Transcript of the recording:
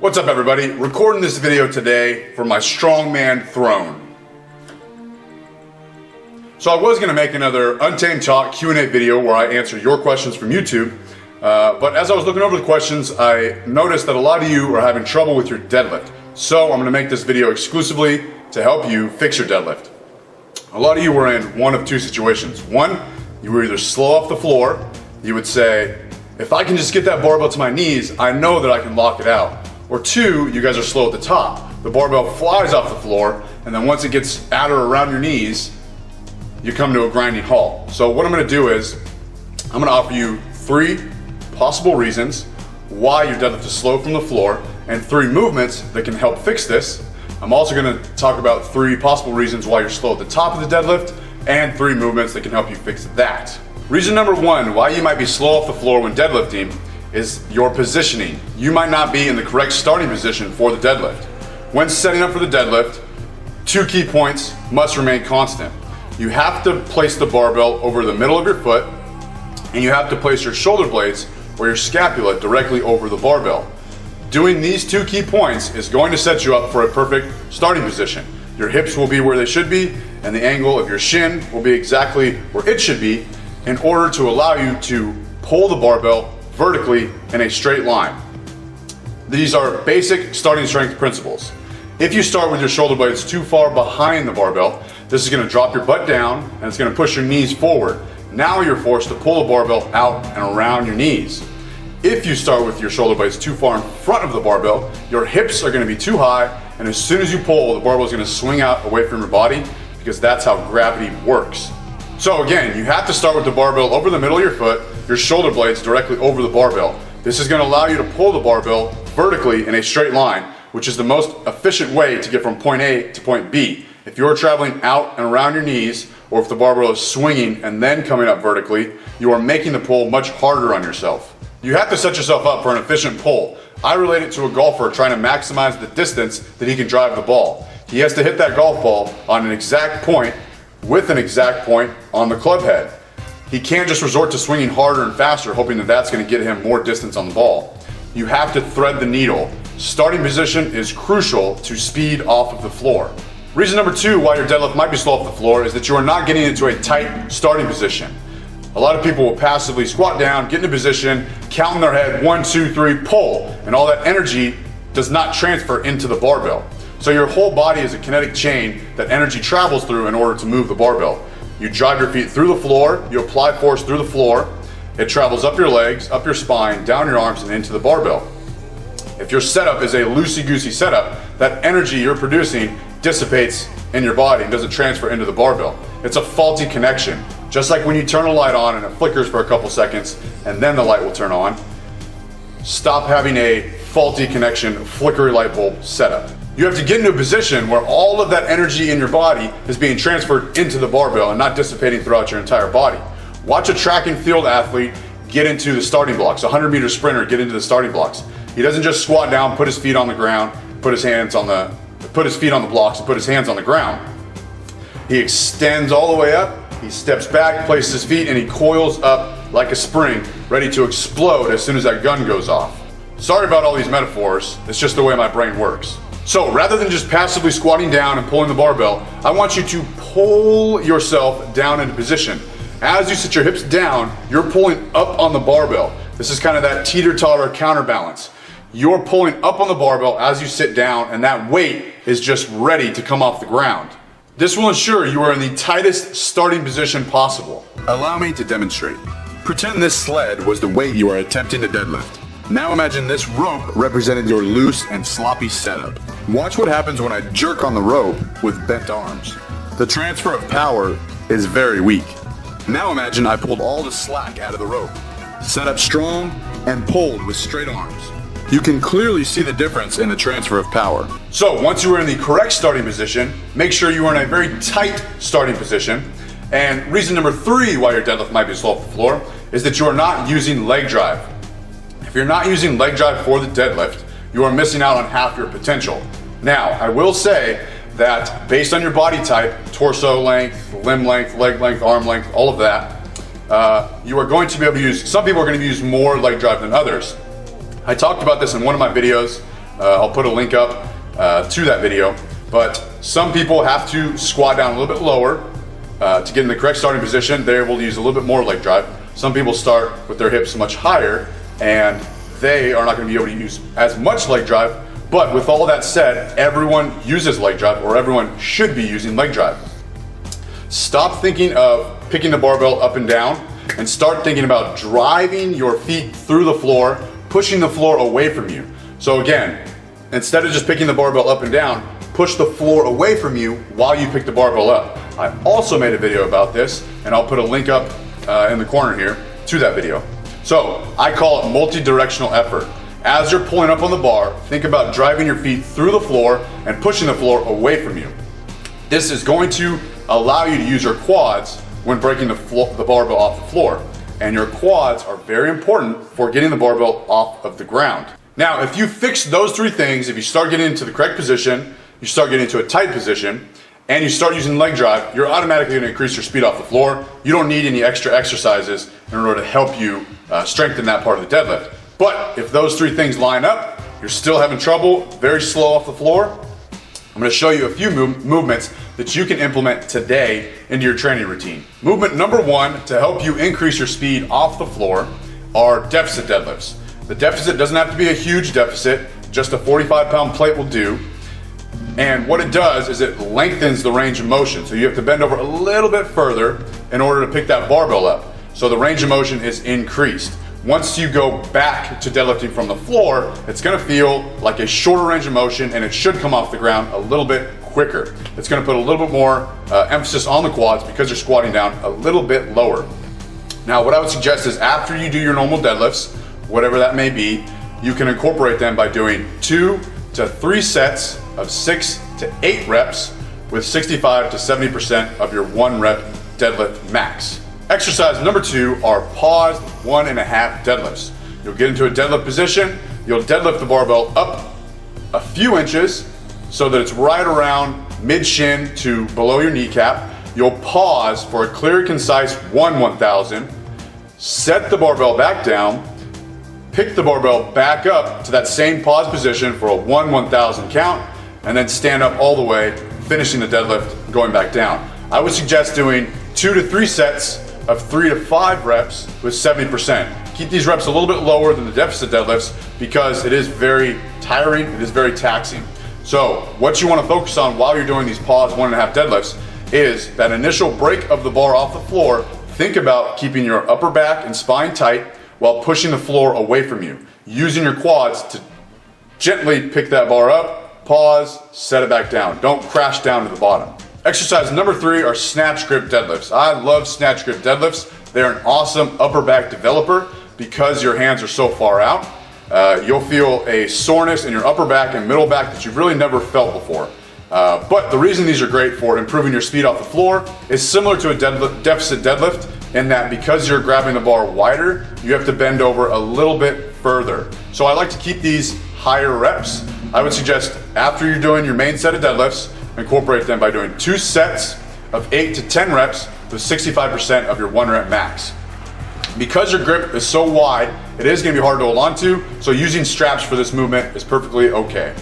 What's up everybody? Recording this video today for my strongman throne. So I was going to make another Untamed Talk Q&A video where I answer your questions from YouTube, but as I was looking over the questions, I noticed that a lot of you are having trouble with your deadlift. So I'm going to make this video exclusively to help you fix your deadlift. A lot of you were in one of two situations. One, you were either slow off the floor, you would say, if I can just get that barbell to my knees, I know that I can lock it out. Or two, you guys are slow at the top. The barbell flies off the floor, and then once it gets at or around your knees, you come to a grinding halt. So what I'm gonna do is, I'm gonna offer you 3 possible reasons why your deadlift is slow from the floor, and 3 movements that can help fix this. I'm also gonna talk about 3 possible reasons why you're slow at the top of the deadlift, and 3 movements that can help you fix that. Reason number 1 why you might be slow off the floor when deadlifting is your positioning. You might not be in the correct starting position for the deadlift. When setting up for the deadlift, 2 key points must remain constant. You have to place the barbell over the middle of your foot, and you have to place your shoulder blades or your scapula directly over the barbell. Doing these 2 key points is going to set you up for a perfect starting position. Your hips will be where they should be, and the angle of your shin will be exactly where it should be in order to allow you to pull the barbell vertically in a straight line. These are basic starting strength principles. If you start with your shoulder blades too far behind the barbell, this is going to drop your butt down and it's going to push your knees forward. Now you're forced to pull the barbell out and around your knees. If you start with your shoulder blades too far in front of the barbell, your hips are going to be too high, and as soon as you pull, the barbell is going to swing out away from your body, because that's how gravity works. So again, you have to start with the barbell over the middle of your foot, your shoulder blades directly over the barbell. This is going to allow you to pull the barbell vertically in a straight line, which is the most efficient way to get from point A to point B. If you're traveling out and around your knees, or if the barbell is swinging and then coming up vertically, you are making the pull much harder on yourself. You have to set yourself up for an efficient pull. I relate it to a golfer trying to maximize the distance that he can drive the ball. He has to hit that golf ball on an exact point with an exact point on the club head. He can't just resort to swinging harder and faster, hoping that that's going to get him more distance on the ball. You have to thread the needle. Starting position is crucial to speed off of the floor. Reason number 2 why your deadlift might be slow off the floor is that you are not getting into a tight starting position. A lot of people will passively squat down, get into position, count in their head, 1, 2, 3, pull, and all that energy does not transfer into the barbell. So your whole body is a kinetic chain that energy travels through in order to move the barbell. You drive your feet through the floor, you apply force through the floor, it travels up your legs, up your spine, down your arms, and into the barbell. If your setup is a loosey-goosey setup, that energy you're producing dissipates in your body and doesn't transfer into the barbell. It's a faulty connection. Just like when you turn a light on and it flickers for a couple seconds and then the light will turn on. Stop having a faulty connection, flickery light bulb setup. You have to get into a position where all of that energy in your body is being transferred into the barbell and not dissipating throughout your entire body. Watch a track and field athlete get into the starting blocks, a 100-meter sprinter get into the starting blocks. He doesn't just squat down, put his feet on the ground, put his feet on the blocks and put his hands on the ground. He extends all the way up, he steps back, places his feet, and he coils up like a spring, ready to explode as soon as that gun goes off. Sorry about all these metaphors, it's just the way my brain works. So rather than just passively squatting down and pulling the barbell, I want you to pull yourself down into position. As you sit your hips down, you're pulling up on the barbell. This is kind of that teeter-totter counterbalance. You're pulling up on the barbell as you sit down, and that weight is just ready to come off the ground. This will ensure you are in the tightest starting position possible. Allow me to demonstrate. Pretend this sled was the weight you are attempting to deadlift. Now imagine this rope represented your loose and sloppy setup. Watch what happens when I jerk on the rope with bent arms. The transfer of power is very weak. Now imagine I pulled all the slack out of the rope, set up strong, and pulled with straight arms. You can clearly see the difference in the transfer of power. So once you are in the correct starting position, make sure you are in a very tight starting position. And reason number 3 why your deadlift might be slow off the floor is that you are not using leg drive. If you're not using leg drive for the deadlift, you are missing out on half your potential. Now, I will say that based on your body type, torso length, limb length, leg length, arm length, all of that, you are going to be able to use, some people are going to use more leg drive than others. I talked about this in one of my videos I'll put a link up to that video. But some people have to squat down a little bit lower to get in the correct starting position. They're able to use a little bit more leg drive. Some people start with their hips much higher and they are not going to be able to use as much leg drive. But with all that said, everyone uses leg drive, or everyone should be using leg drive. Stop thinking of picking the barbell up and down and start thinking about driving your feet through the floor, pushing the floor away from you. So again, instead of just picking the barbell up and down, push the floor away from you while you pick the barbell up. I also made a video about this, and I'll put a link up in the corner here to that video. So I call it multi-directional effort. As you're pulling up on the bar, think about driving your feet through the floor and pushing the floor away from you. This is going to allow you to use your quads when breaking the barbell off the floor. And your quads are very important for getting the barbell off of the ground. Now, if you fix those three things, if you start getting into the correct position, you start getting into a tight position, and you start using leg drive, you're automatically going to increase your speed off the floor. You don't need any extra exercises in order to help you strengthen that part of the deadlift. But if those three things line up, you're still having trouble, very slow off the floor, I'm going to show you a few movements that you can implement today into your training routine. Movement number one to help you increase your speed off the floor are deficit deadlifts. The deficit doesn't have to be a huge deficit, just a 45-pound plate will do. And what it does is it lengthens the range of motion. So you have to bend over a little bit further in order to pick that barbell up. So the range of motion is increased. Once you go back to deadlifting from the floor, it's gonna feel like a shorter range of motion, and it should come off the ground a little bit quicker. It's gonna put a little bit more emphasis on the quads because you're squatting down a little bit lower. Now, what I would suggest is after you do your normal deadlifts, whatever that may be, you can incorporate them by doing 2 to 3 sets of 6 to 8 reps with 65 to 70% of your 1 rep deadlift max. Exercise number 2 are paused 1.5 deadlifts. You'll get into a deadlift position, you'll deadlift the barbell up a few inches so that it's right around mid-shin to below your kneecap. You'll pause for a clear, concise 1/1000, set the barbell back down, pick the barbell back up to that same pause position for a 1/1000 count, and then stand up all the way, finishing the deadlift, going back down. I would suggest doing 2 to 3 sets of 3 to 5 reps with 70%. Keep these reps a little bit lower than the deficit deadlifts because it is very tiring, it is very taxing. So what you want to focus on while you're doing these pause 1.5 deadlifts is that initial break of the bar off the floor. Think about keeping your upper back and spine tight while pushing the floor away from you, using your quads to gently pick that bar up, pause, set it back down. Don't crash down to the bottom. Exercise number 3 are snatch grip deadlifts. I love snatch grip deadlifts. They're an awesome upper back developer because your hands are so far out. You'll feel a soreness in your upper back and middle back that you've really never felt before. But the reason these are great for improving your speed off the floor is similar to a deficit deadlift in that because you're grabbing the bar wider, you have to bend over a little bit further. So I like to keep these higher reps. I would suggest after you're doing your main set of deadlifts, incorporate them by doing 2 sets of 8 to 10 reps with 65% of your 1 rep max. Because your grip is so wide, it is going to be hard to hold on to, so using straps for this movement is perfectly okay.